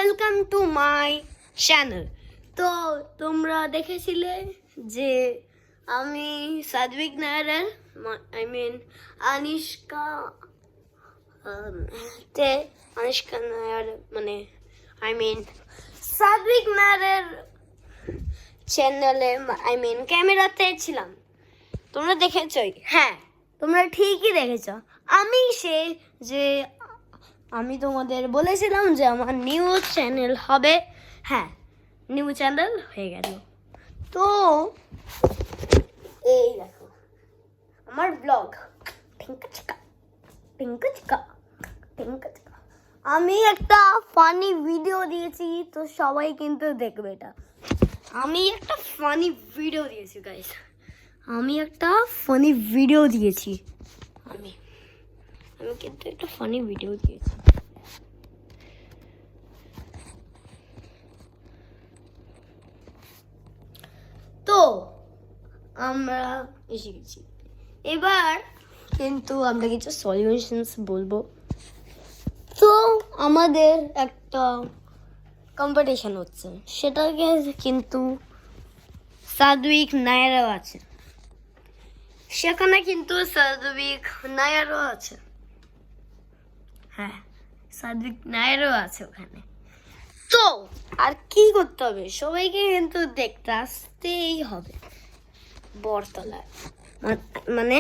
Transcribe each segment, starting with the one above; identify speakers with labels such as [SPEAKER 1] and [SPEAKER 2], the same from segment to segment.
[SPEAKER 1] Welcome to my channel. তো তোমরা দেখেছিলে যে আমি সাদভিক নায়ারের আনিষ্কা নায়ার সাদভিক নায়ারের চ্যানেলে ক্যামেরাতে ছিলাম। তোমরা দেখেছই? হ্যাঁ, তোমরা ঠিকই দেখেছ। আমি তোমাদের বলেছিলাম যে আমার নিউ চ্যানেল হবে। হ্যাঁ, নিউ চ্যানেল হয়ে গেল। তো এই দেখো আমার ব্লগ। আমি একটা ফানি ভিডিও দিয়েছি, তো সবাই কিন্তু দেখবে এটা। আমি একটা ফানি ভিডিও দিয়েছি গাইস। আমি কিন্তু একটা ফানি ভিডিও দিয়েছি। তো আমরা এসে গেছি। এবার কিন্তু আমরা কিছু সলিউশনস বলবো। তো আমাদের একটা কম্পিটিশন হচ্ছে, সেটাকে কিন্তু সাদভিক নায়ারও আছে, সেখানে কিন্তু সাদভিক নায়ারও আছে। হ্যাঁ, সাদভিক নায়ারও আছে ওখানে। তো আর কি করতে হবে, সবাইকে কিন্তু দেখতে আসতেই হবে বটতলায়, মানে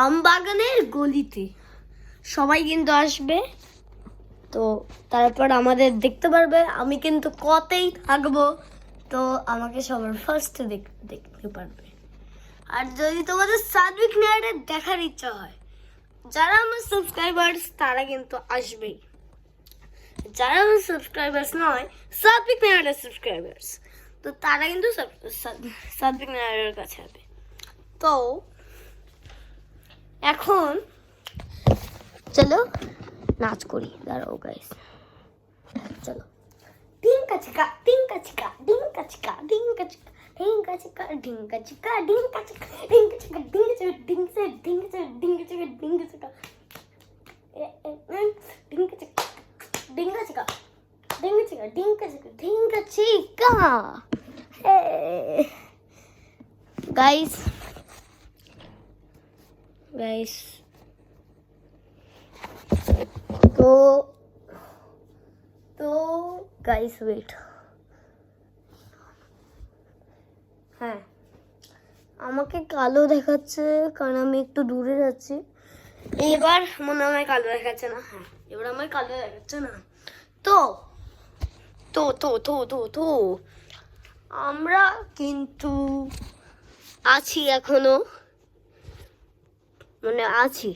[SPEAKER 1] আমবাগানের গলিতে সবাই কিন্তু আসবে। তো তারপর আমাদের দেখতে পারবে। আমি কিন্তু কতেই থাকবো, তো আমাকে সবার ফার্স্ট দেখতে পারবে। আর যদি তোমাদের সাদভিক নায়ারের দেখার ইচ্ছা হয়, যারা আমার সাবস্ক্রাইবার্স তারা কিন্তু আসবেই। যারা আমার সাবস্ক্রাইবার্স নয়, সাদভিক নায়ারের সাবস্ক্রাইবার্স, তো তারা কিন্তু সাদভিক নায়ারের কাছে হবে। তো এখন চলো নাচ করি। দাঁড়াও গাইস, চলো। টিঙ্কা চিকা টিঙ্কা চিকা টিঙ্কা চিকা টিঙ্কা চিকা টিঙ্কা চিকা টিঙ্কা চিকা টিঙ্কা চিকা টিঙ্কা চিকা টিঙ্কা চিকা টিঙ্কা চিকা টিঙ্কা চিকা টিঙ্কা চিকা টিঙ্কা চিকা টিঙ্কা চিকা টিঙ্কা চিকা টিঙ্কা চিকা টিঙ্কা চিকা। গাইস তো গাইস ওয়েট। হ্যাঁ, আমাকে কালো দেখাচ্ছে কারণ আমি একটু দূরে যাচ্ছি। এবার মনে হয় কালো দেখাচ্ছে না। হ্যাঁ, এবার আমার কালো দেখাচ্ছে না। তো তো তো তো তো তো আমরা কিন্তু আছি এখনো, আছি।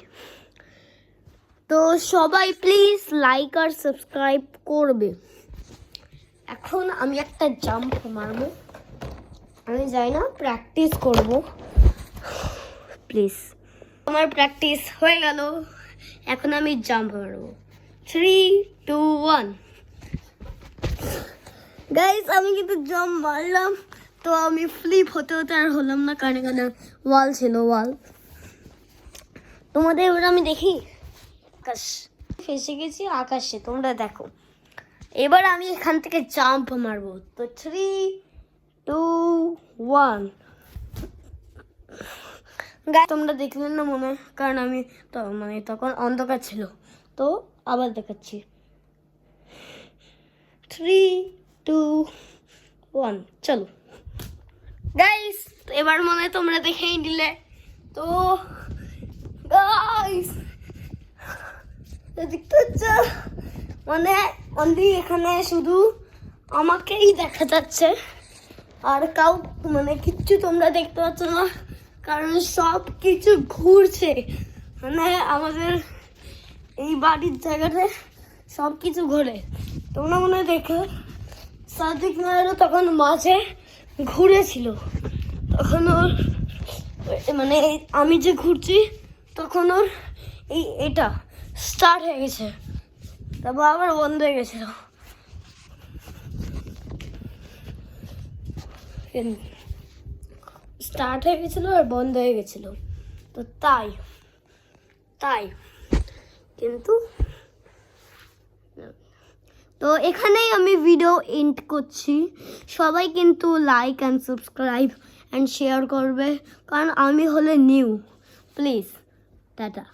[SPEAKER 1] তো সবাই প্লিজ লাইক আর সাবস্ক্রাইব করবে। এখন আমি একটা জাম্প মারবো। আমি যাই না, প্র্যাকটিস করব প্লিজ। আমার প্র্যাকটিস হয়ে গেল, এখন আমি জাম্প মারবো। 3, 2, 1। গাইস, আমি কিন্তু জাম্প মারলাম। তো আমি ফ্লিপ হতে আর হলাম না, কারণ এখানে ওয়াল ছিল। তোমাদের এবার আমি দেখি আকাশ, ফেসে গেছি আকাশে, তোমরা দেখো। এবার আমি এখান থেকে জাম্প মারবো। তো 3, 2, 1। তোমরা দেখলেন না মনে হয়, কারণ আমি তখন অন্ধকার ছিল। তো আবার দেখাচ্ছি। 3, 2, 1, চলো গাইস। এবার মনে হয় তোমরা দেখেই নিলে। তো গাইস, দেখতে হচ্ছে এখানে শুধু আমাকেই দেখা যাচ্ছে, আর কিচ্ছু তোমরা দেখতে পাচ্ছ না, কারণ সব কিছু ঘুরছে। আমাদের এই বাড়ির জায়গাতে সব কিছু ঘোরে। তোমরা মনে হয় দেখে, সাদভিক নায়ারও তখন মাঝে ঘুরেছিল। তখন ওর আমি যে ঘুরছি, তখন ওর এটা স্টার্ট হয়ে গেছে, তারপর আবার বন্ধ হয়ে গেছিল। স্টার্ট হয়ে গেছিল আর বন্ধ হয়ে গেছিল। তো তাই কিন্তু তো এখানেই আমি ভিডিও এন্ড করছি। সবাই কিন্তু like and subscribe and share করবে, কারণ আমি হলে নিউ। Please, tata.